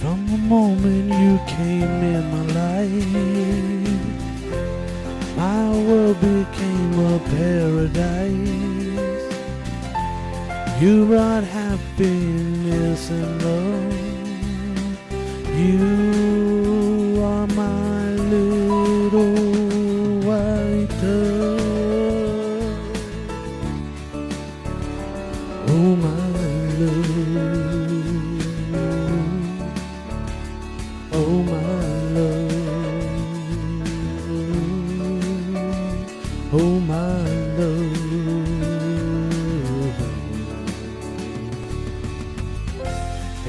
From the moment you came in my life, my world became a paradise. You brought happiness and love. You are my little white dove. Oh my love. Oh my love. Oh my love.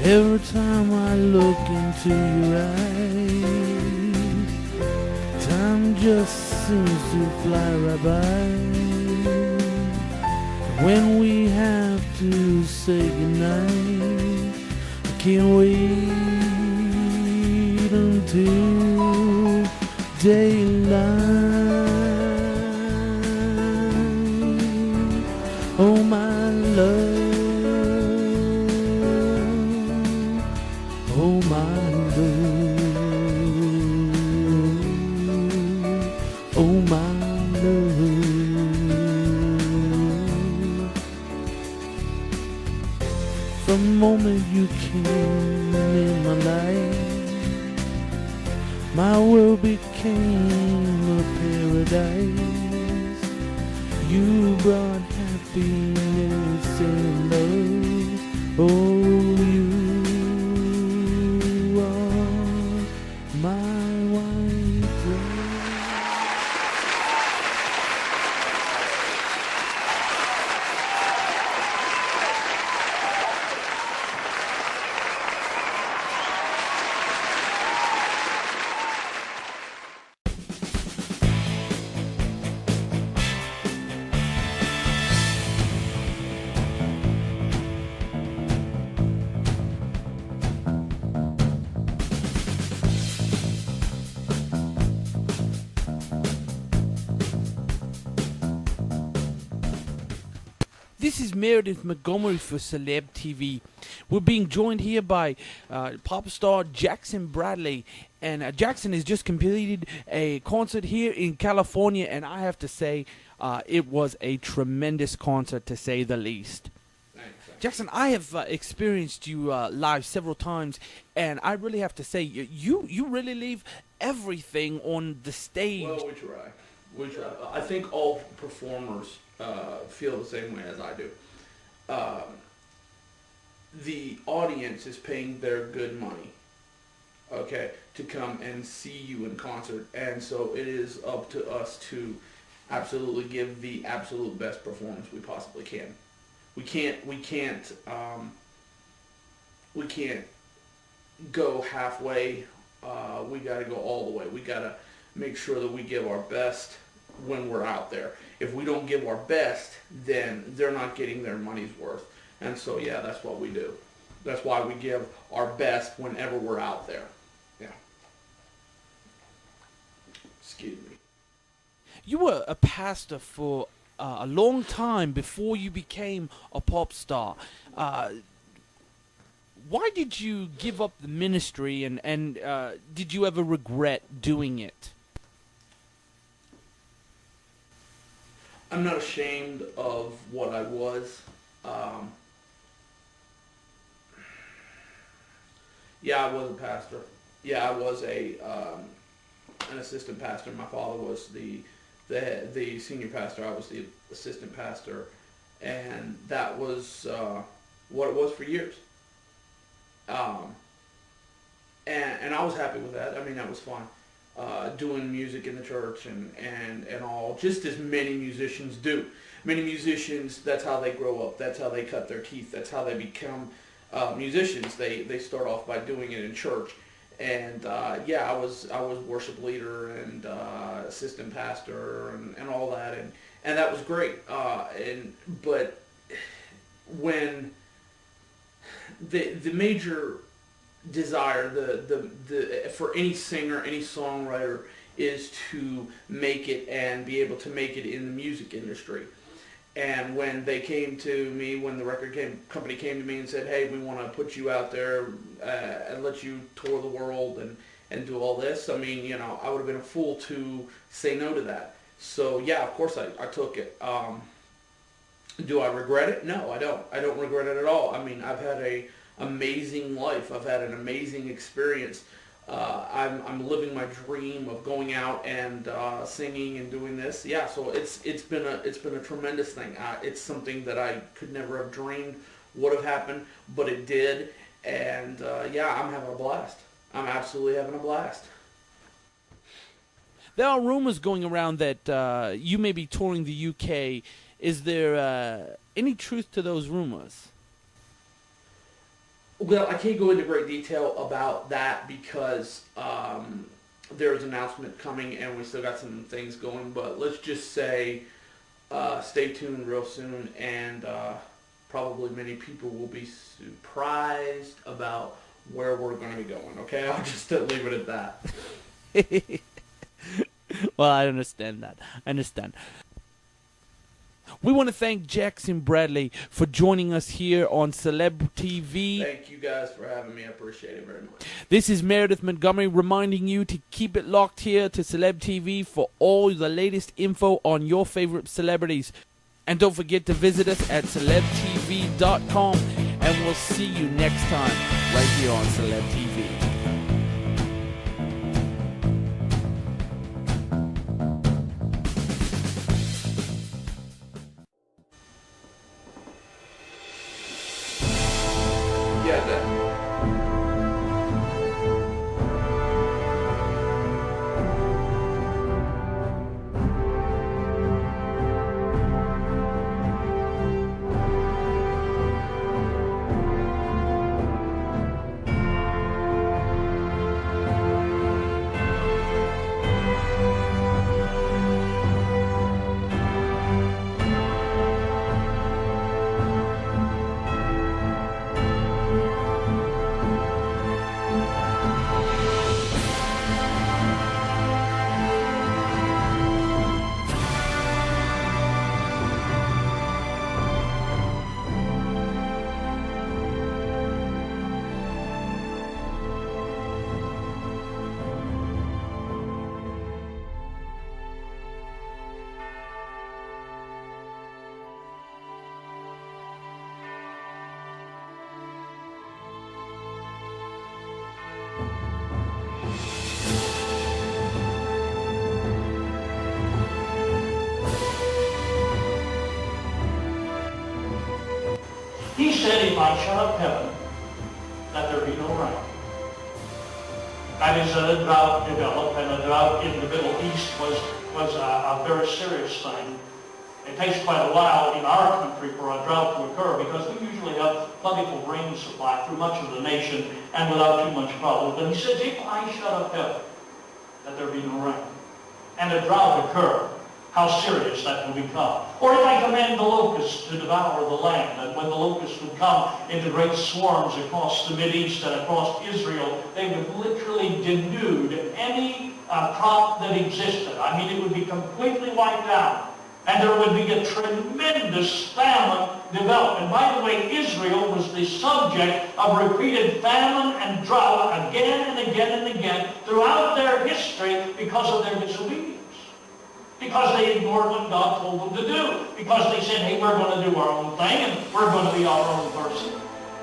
Every time I look into your eyes, time just seems to fly right by. When we have to say goodnight, I can't wait until daylight. Oh my love. Oh my love, oh my love. From the moment you came in my life, my world became a paradise. You brought happiness and love. Oh, you my white dove. This is Meredith Montgomery for Celeb TV. We're being joined here by pop star Jackson Bradley. And Jackson has just completed a concert here in California. And I have to say, it was a tremendous concert, to say the least. Thanks. Jackson, I have experienced you live several times. And I really have to say, you really leave everything on the stage. Well, we try. I think all performers feel the same way as I do. The audience is paying their good money, okay, to come and see you in concert, and so it is up to us to absolutely give the absolute best performance we possibly can. We can't go halfway. We got to go all the way. We got to make sure that we give our best when we're out there. If we don't give our best, then they're not getting their money's worth. And so, yeah, that's what we do. That's why we give our best whenever we're out there. Yeah. Excuse me. You were a pastor for a long time before you became a pop star. Why did you give up the ministry, and did you ever regret doing it? I'm not ashamed of what I was. Yeah, I was a pastor. Yeah, I was an assistant pastor. My father was the senior pastor. I was the assistant pastor, and that was what it was for years. And I was happy with that. I mean, that was fun. Doing music in the church and all, just as many musicians do. Many musicians, that's how they grow up. That's how they cut their teeth. That's how they become musicians. They start off by doing it in church. And yeah, I was worship leader and assistant pastor and all that, and that was great. But when the major desire, the for any singer, any songwriter, is to make it and be able to make it in the music industry. And when they came to me, when the company came to me and said, hey, we want to put you out there and let you tour the world and do all this, I mean, you know, I would have been a fool to say no to that. So, yeah, of course I took it. Do I regret it? No, I don't. I don't regret it at all. I mean, I've had an amazing life. I've had an amazing experience. I'm living my dream of going out and singing and doing this. Yeah, so it's been a tremendous thing. It's something that I could never have dreamed would have happened, but it did. And yeah, I'm having a blast. I'm absolutely having a blast. There are rumors going around that you may be touring the UK. Is there any truth to those rumors? Well, I can't go into great detail about that because there's an announcement coming and we still got some things going. But let's just say stay tuned real soon, and probably many people will be surprised about where we're going to be going. Okay, I'll just leave it at that. Well, I understand that. I understand. We want to thank Jackson Bradley for joining us here on Celeb TV. Thank you guys for having me. I appreciate it very much. This is Meredith Montgomery reminding you to keep it locked here to Celeb TV for all the latest info on your favorite celebrities. And don't forget to visit us at celebtv.com, and we'll see you next time right here on Celeb TV. Yeah, that. He said he might shut up heaven, that there be no rain. That is, a drought developed, and a drought in the Middle East was a very serious thing. It takes quite a while in our country for a drought to occur because we usually have plentiful rain supply through much of the nation and without too much problem. But he says, if I shut up heaven, that there be no rain, and a drought occur, how serious that will become. Or if I command the locusts to devour the land, and when the locusts would come into great swarms across the Mideast and across Israel, they would literally denude any crop that existed. I mean, it would be completely wiped out. And there would be a tremendous famine develop. And by the way, Israel was the subject of repeated famine and drought again and again and again throughout their history because of their disobedience. Because they ignored what God told them to do. Because they said, hey, we're going to do our own thing and we're going to be our own person.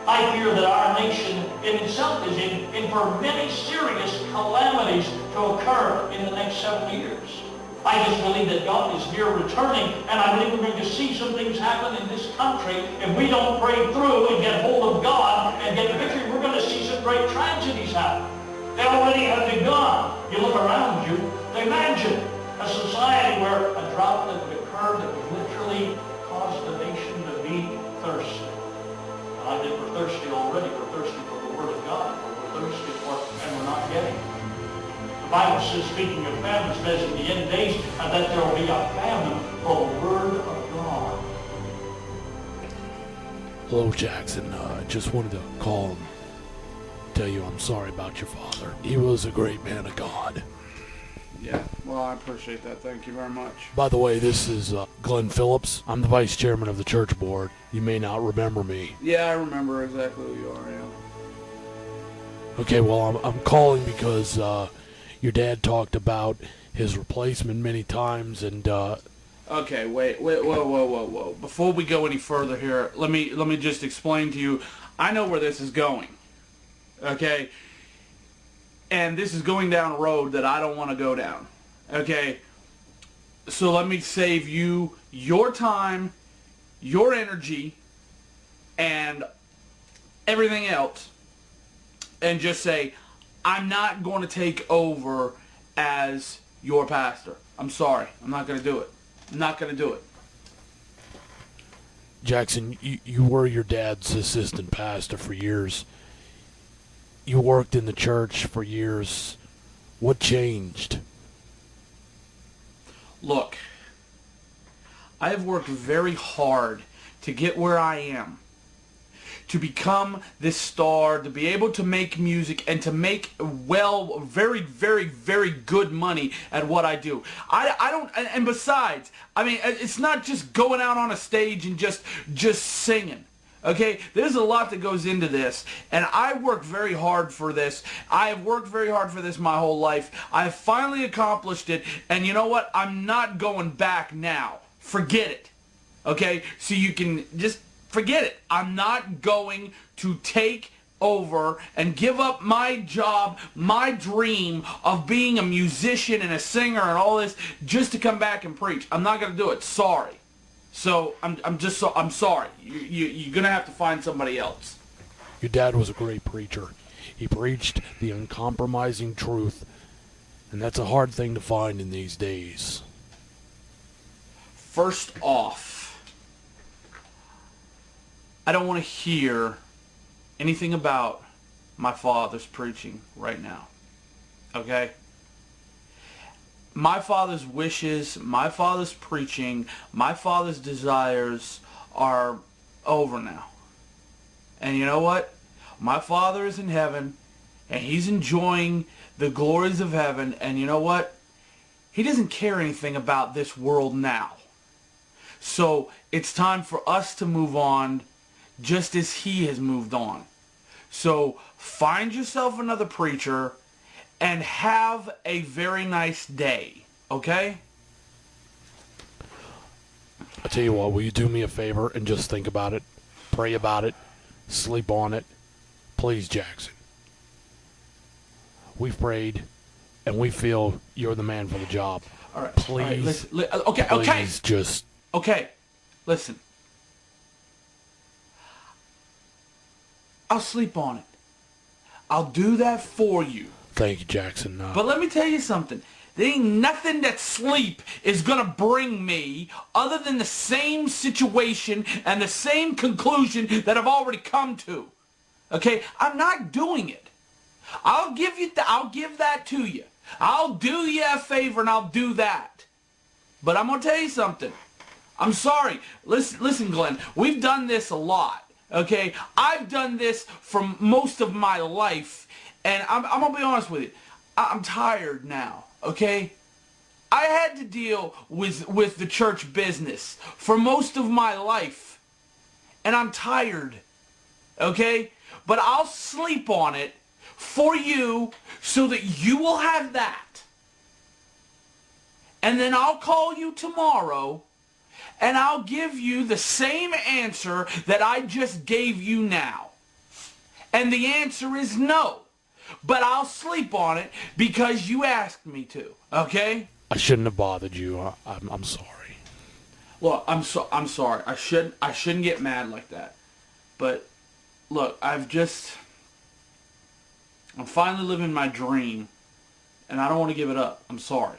I fear that our nation in itself is in for many serious calamities to occur in the next several years. I just believe that God is near returning, and I believe we're going to see some things happen in this country. If we don't pray through and get hold of God and get victory, we're going to see some great tragedies happen. They already have begun. You look around you, imagine a society where a drought that would occur that would literally cause the nation to be thirsty. And I think we're thirsty already. We're thirsty for the Word of God. We're thirsty for it, and we're not getting it. The Bible says, speaking of famine, says in the end days that there will be a famine for the Word of God. Hello, Jackson. Just wanted to call and tell you I'm sorry about your father. He was a great man of God. Yeah. Well, I appreciate that. Thank you very much. By the way, this is Glenn Phillips. I'm the vice chairman of the church board. You may not remember me. Yeah, I remember exactly who you are, yeah. Okay, well, I'm calling because your dad talked about his replacement many times, and Okay, whoa. Before we go any further here, let me just explain to you. I know where this is going. Okay? And this is going down a road that I don't want to go down. Okay? So let me save you your time, your energy, and everything else, and just say, I'm not going to take over as your pastor. I'm sorry. I'm not going to do it. I'm not going to do it. Jackson, you were your dad's assistant pastor for years. You worked in the church for years. What changed? Look, I have worked very hard to get where I am, to become this star, to be able to make music and to make, well, very, very, very good money at what I do. I don't, and besides, I mean, it's not just going out on a stage and just singing. Okay, there's a lot that goes into this, and I work very hard for this. I have worked very hard for this my whole life. I've finally accomplished it, and you know what? I'm not going back now. Forget it. Okay, so you can just forget it. I'm not going to take over and give up my job, my dream of being a musician and a singer and all this just to come back and preach. I'm not going to do it. Sorry. So I'm sorry. You're gonna have to find somebody else. Your dad was a great preacher. He preached the uncompromising truth, and that's a hard thing to find in these days. First off, I don't want to hear anything about my father's preaching right now. Okay? My father's wishes, my father's preaching, my father's desires are over now. And you know what? My father is in heaven, and he's enjoying the glories of heaven, and you know what? He doesn't care anything about this world now. So it's time for us to move on just as he has moved on. So find yourself another preacher and have a very nice day, okay? I tell you what, will you do me a favor and just think about it, pray about it, sleep on it? Please, Jackson. We've prayed, and we feel you're the man for the job. All right. Please. All right, listen, okay. Please, just... Okay, listen. I'll sleep on it. I'll do that for you. Thank you, Jackson. But let me tell you something. There ain't nothing that sleep is going to bring me other than the same situation and the same conclusion that I've already come to. Okay? I'm not doing it. I'll give that to you. I'll do you a favor and I'll do that. But I'm going to tell you something. I'm sorry. Listen, Glenn. We've done this a lot. Okay? I've done this for most of my life. And I'm going to be honest with you. I'm tired now, okay? I had to deal with the church business for most of my life. And I'm tired, okay? But I'll sleep on it for you so that you will have that. And then I'll call you tomorrow and I'll give you the same answer that I just gave you now. And the answer is no. But I'll sleep on it because you asked me to, okay? I shouldn't have bothered you. I'm sorry. Look, I'm sorry. I shouldn't get mad like that. But look, I'm finally living my dream, and I don't want to give it up. I'm sorry.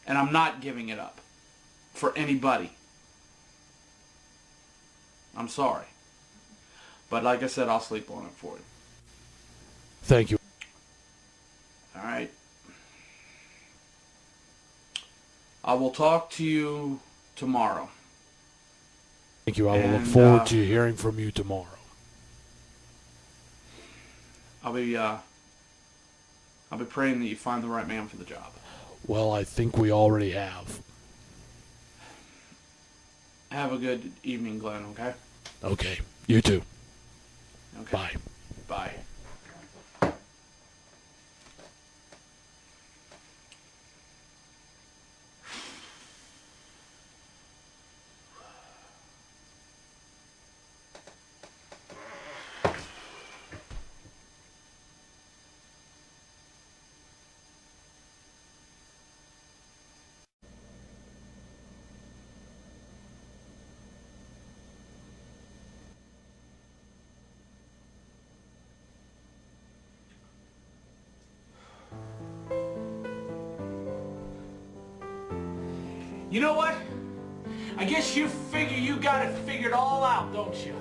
And I'm not giving it up for anybody. I'm sorry. But like I said, I'll sleep on it for you. Thank you. All right. I will talk to you tomorrow. Thank you. I will look forward to hearing from you tomorrow. I'll be praying that you find the right man for the job. Well, I think we already have. Have a good evening, Glenn, okay? Okay, you too. Okay. Bye. Bye. You know what? I guess you figure you got it figured all out, don't you?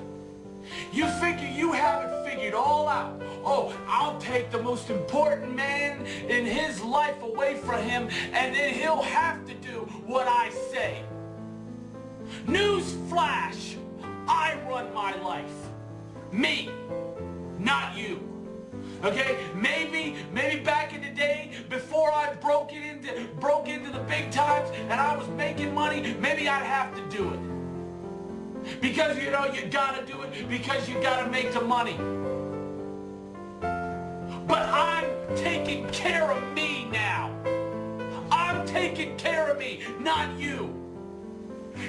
You figure you have it figured all out. Oh, I'll take the most important man in his life away from him, and then he'll have to do what I say. News flash, I run my life. Me, not you. Okay, maybe back in the day, before I broke into the big times and I was making money, maybe I'd have to do it. Because you gotta do it because you gotta make the money. But I'm taking care of me now. I'm taking care of me, not you.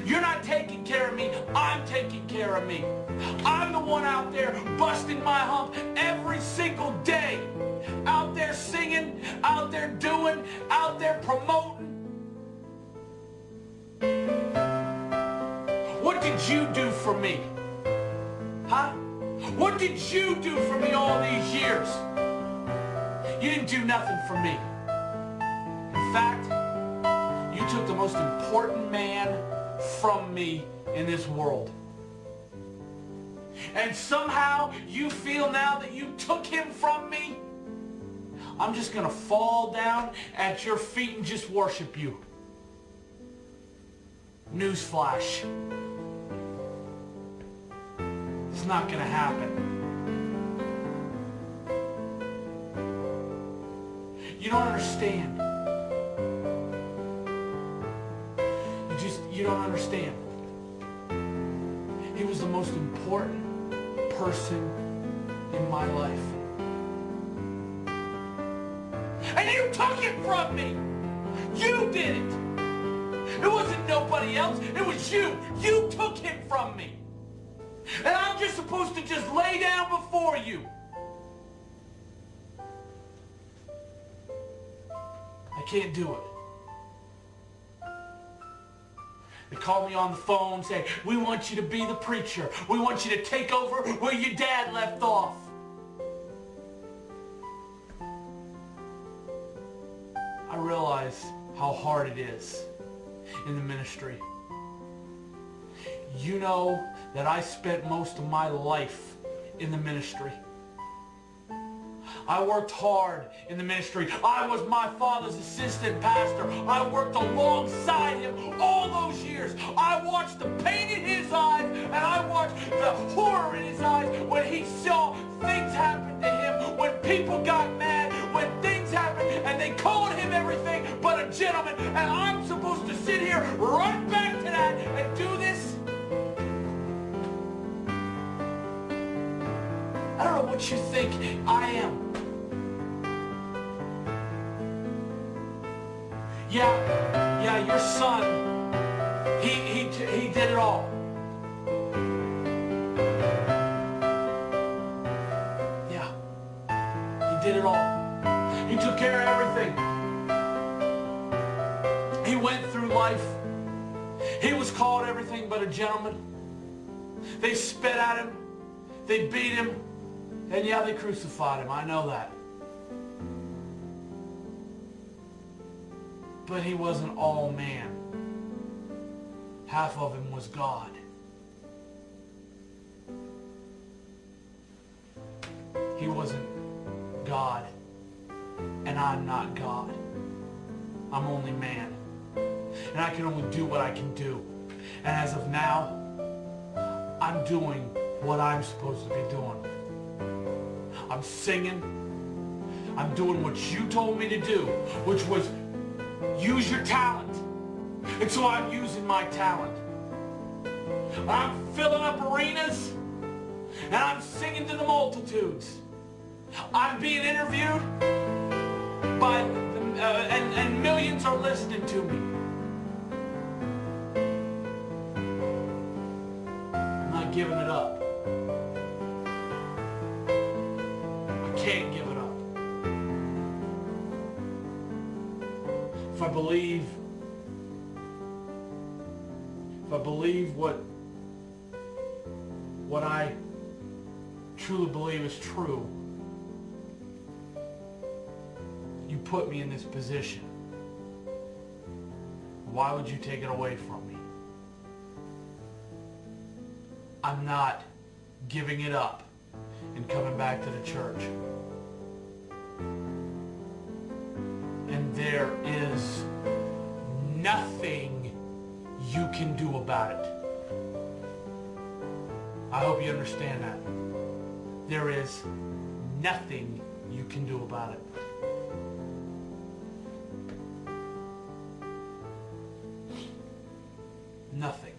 You're not taking care of me, I'm taking care of me. I'm the one out there busting my hump every single day. Out there singing, out there doing, out there promoting. What did you do for me? Huh? What did you do for me all these years? You didn't do nothing for me. In fact, you took the most important man from me in this world. And somehow you feel now that you took him from me, I'm just gonna fall down at your feet and just worship you. Newsflash. It's not gonna happen. You don't understand. You don't understand. He was the most important person in my life. And you took it from me. You did it. It wasn't nobody else. It was you. You took him from me. And I'm just supposed to just lay down before you. I can't do it. They call me on the phone, say, we want you to be the preacher. We want you to take over where your dad left off. I realize how hard it is in the ministry. You know that I spent most of my life in the ministry. I worked hard in the ministry. I was my father's assistant pastor. I worked alongside him all those years. I watched the pain in his eyes, and I watched the horror in his eyes when he saw things happen to him, when people got mad, when things happened, and they called him everything but a gentleman. And I'm supposed to sit here, run back to that, and do this? I don't know what you think I am. Yeah, your son, he did it all. Yeah, he did it all. He took care of everything. He went through life. He was called everything but a gentleman. They spit at him. They beat him. And yeah, they crucified him. I know that. But he wasn't all man. Half of him was God. He wasn't God, and I'm not God. I'm only man. And I can only do what I can do. And as of now, I'm doing what I'm supposed to be doing. I'm singing. I'm doing what you told me to do, which was Use your talent. And so I'm using my talent. I'm filling up arenas, and I'm singing to the multitudes. I'm being interviewed by, and millions are listening to me. I'm not giving it up. I can't give it up. If I believe what I truly believe is true, you put me in this position. Why would you take it away from me? I'm not giving it up and coming back to the church. And there is nothing you can do about it. I hope you understand that. There is nothing you can do about it. Nothing.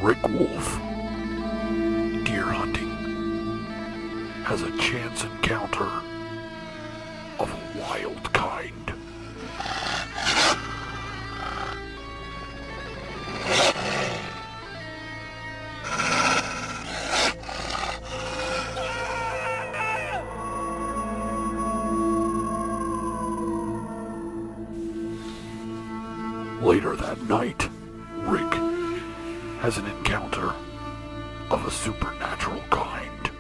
Rick Wolf, deer hunting, has a chance encounter of a wild kind. Later that night, Rick has an encounter of a supernatural kind.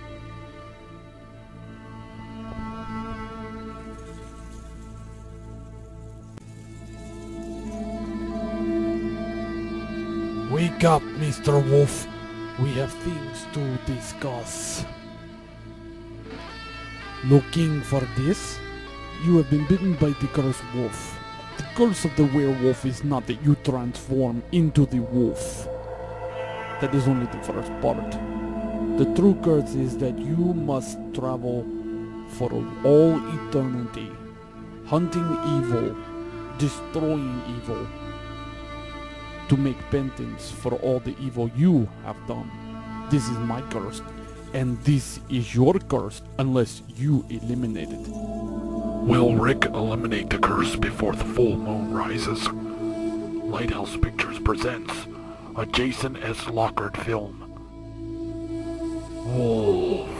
Wake up, Mr. Wolf. We have things to discuss. Looking for this? You have been bitten by the cursed wolf. The curse of the werewolf is not that you transform into the wolf. That is only the first part. The true curse is that you must travel for all eternity, hunting evil, destroying evil, to make penance for all the evil you have done. This is my curse, and this is your curse unless you eliminate it. Will Rick eliminate the curse before the full moon rises? Lighthouse Pictures presents a Jason S. Lockhart film. Wolf.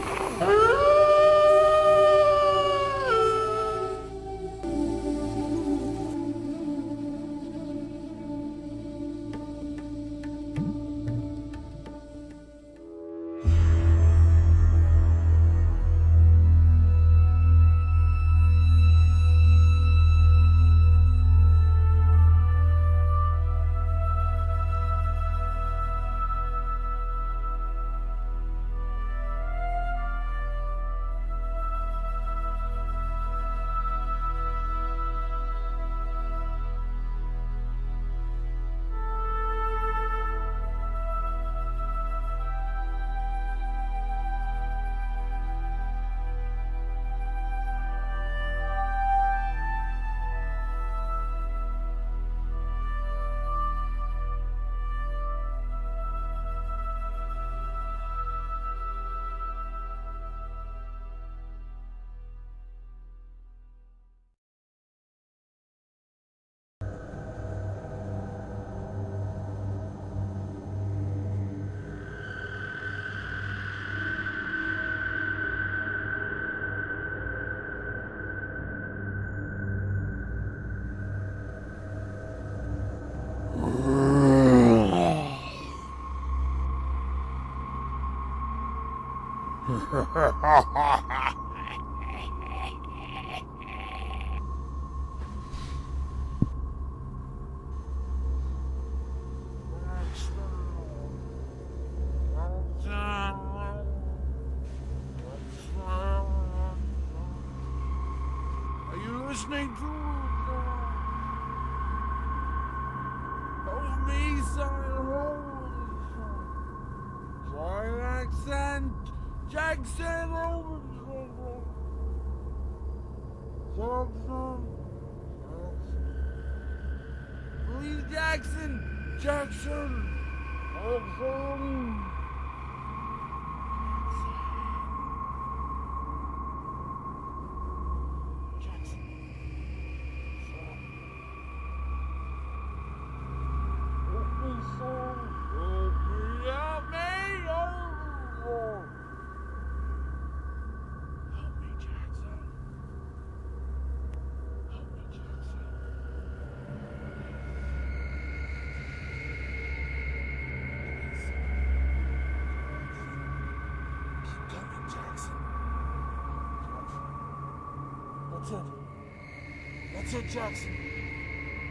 listening to? Hold me, son, hold accent, Jackson, please, Jackson, Jackson. That's it, Jackson.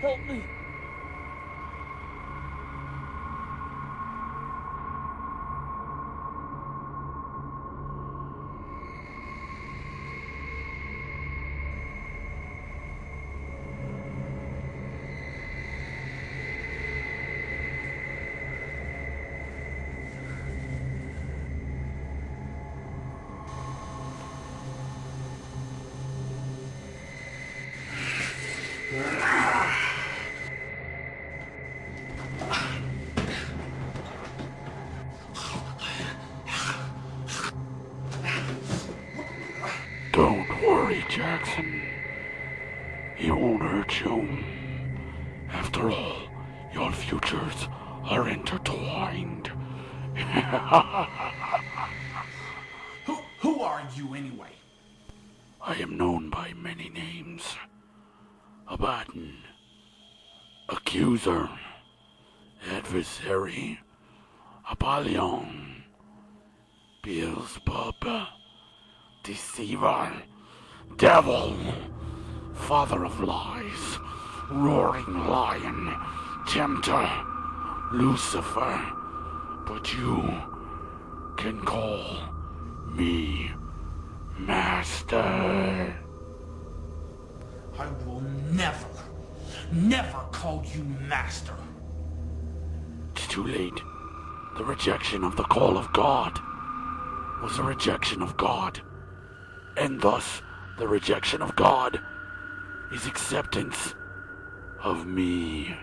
Help me. Don't worry, Jackson. He won't hurt you. After all, your futures are intertwined. Who are you anyway? I am known by many names. Abaddon, Accuser, Adversary, Apollyon, Beelzebub, Deceiver, Devil, Father of Lies, Roaring Lion, Tempter, Lucifer. But you can call me Master. I will never call you master. It's too late. The rejection of the call of God was a rejection of God. And thus, the rejection of God is acceptance of me.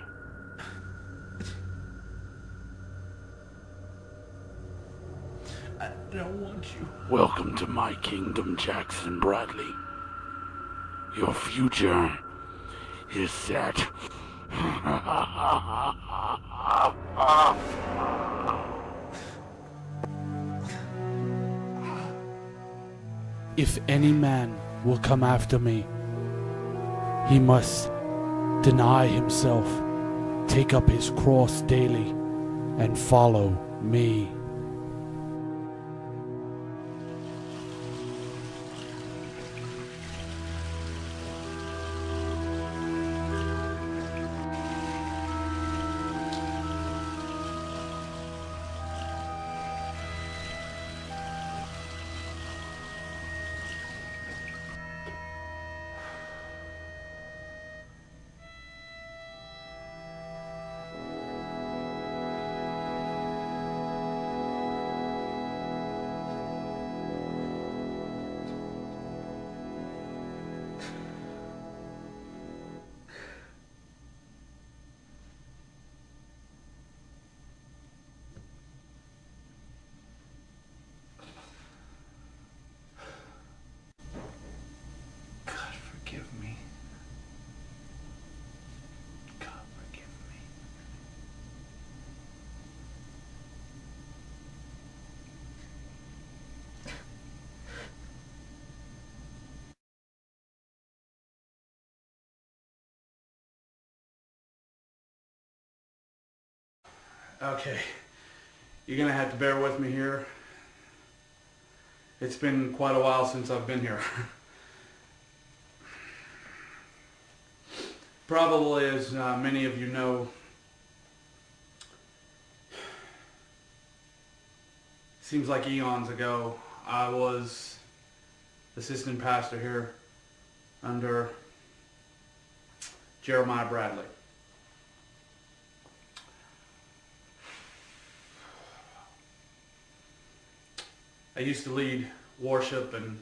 I don't want you. Welcome to my kingdom, Jackson Bradley. Your future is set. If any man will come after me, he must deny himself, take up his cross daily, and follow me. Forgive me. God, forgive me. Okay, you're gonna have to bear with me here. It's been quite a while since I've been here. Probably, as many of you know, seems like eons ago, I was assistant pastor here under Jeremiah Bradley. I used to lead worship, and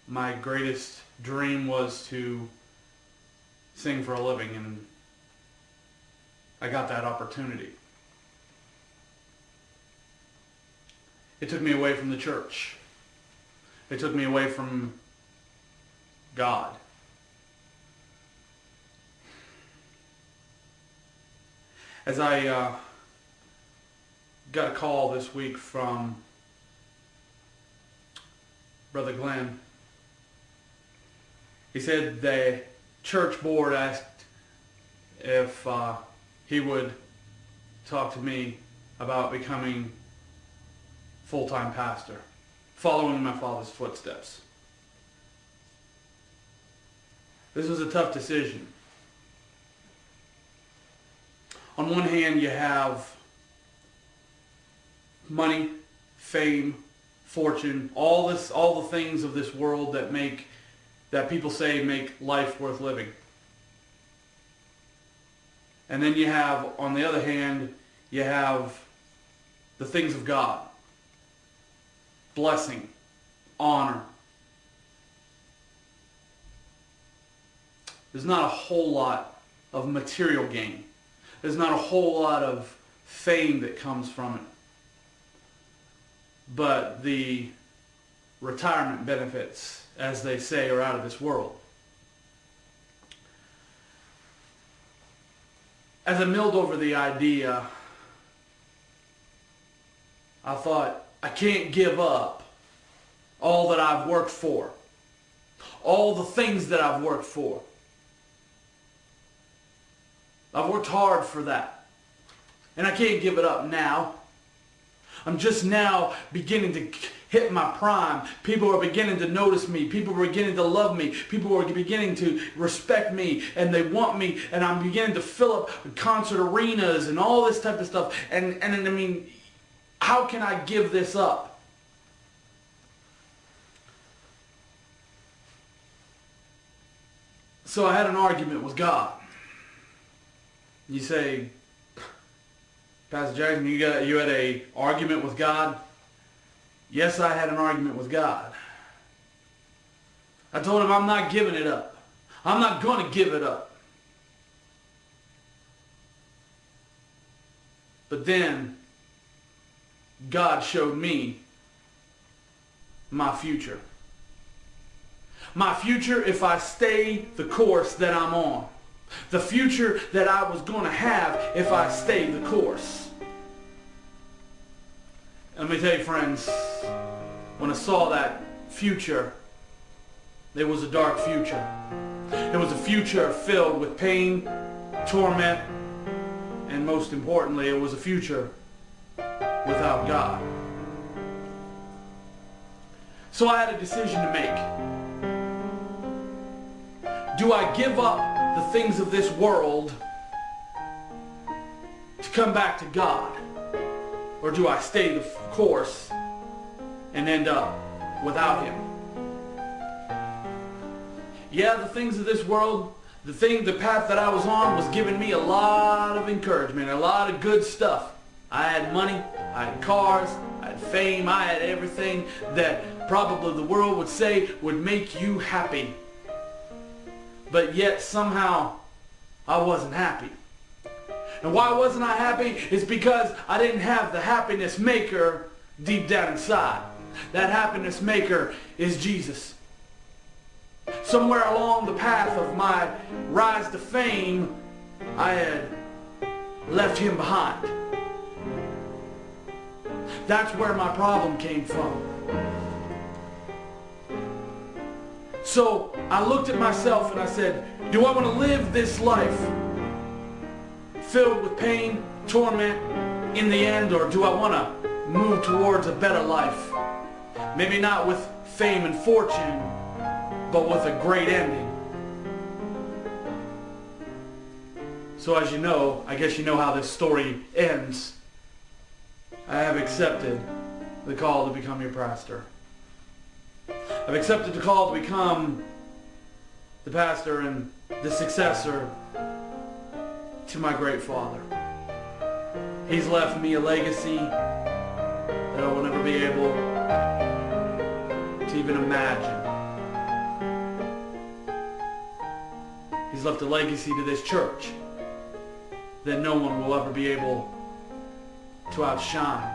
my greatest dream was to sing for a living, and I got that opportunity. It took me away from the church. It took me away from God. As I got a call this week from Brother Glenn, he said the church board asked if he would talk to me about becoming full-time pastor, following my father's footsteps. This was a tough decision. On one hand, you have money, fame, fortune, all the things of this world that people say make life worth living. And then you have, on the other hand, you have the things of God. Blessing, honor. There's not a whole lot of material gain. There's not a whole lot of fame that comes from it. But the retirement benefits, as they say, are out of this world. As I milled over the idea, I thought, I can't give up all that I've worked for, all the things that I've worked for. I've worked hard for that, and I can't give it up now. I'm just now beginning to hit my prime. People are beginning to notice me. People are beginning to love me. People are beginning to respect me, and they want me, and I'm beginning to fill up concert arenas and all this type of stuff. And I mean, how can I give this up? So I had an argument with God. You say, Pastor Jackson, you had an argument with God? Yes, I had an argument with God. I told him I'm not giving it up. I'm not going to give it up. But then God showed me my future. My future if I stay the course that I'm on. The future that I was going to have if I stayed the course. And let me tell you, friends, when I saw that future, it was a dark future. It was a future filled with pain, torment, and most importantly, it was a future without God. So I had a decision to make. Do I give up the things of this world to come back to God? Or do I stay the course and end up without Him? Yeah, the things of this world, the path that I was on was giving me a lot of encouragement, a lot of good stuff. I had money, I had cars, I had fame, I had everything that probably the world would say would make you happy. But yet somehow I wasn't happy. And why wasn't I happy? It's because I didn't have the happiness maker deep down inside. That happiness maker is Jesus. Somewhere along the path of my rise to fame, I had left Him behind. That's where my problem came from. So I looked at myself and I said, do I want to live this life filled with pain, torment in the end, or do I want to move towards a better life? Maybe not with fame and fortune, but with a great ending. So as you know, I guess you know how this story ends. I have accepted the call to become your pastor. I've accepted the call to become the pastor and the successor to my great Father. He's left me a legacy that I will never be able to even imagine. He's left a legacy to this church that no one will ever be able to outshine.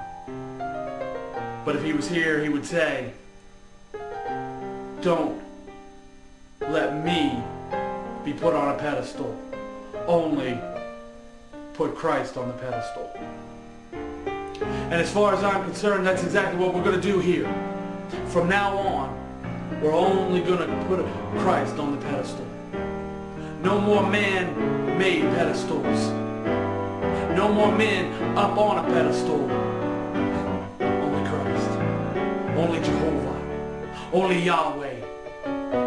But if he was here, he would say, don't let me be put on a pedestal. Only put Christ on the pedestal. And as far as I'm concerned, that's exactly what we're going to do here. From now on, we're only going to put Christ on the pedestal. No more man-made pedestals. No more men up on a pedestal. Only Christ. Only Jehovah. Only Yahweh.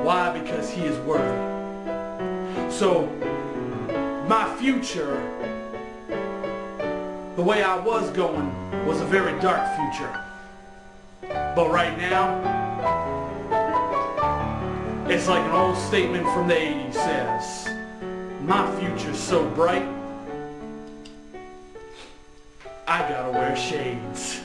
Why? Because he is worthy. So, my future, the way I was going, was a very dark future. But right now, it's like an old statement from the 80s says, my future's so bright, I gotta wear shades.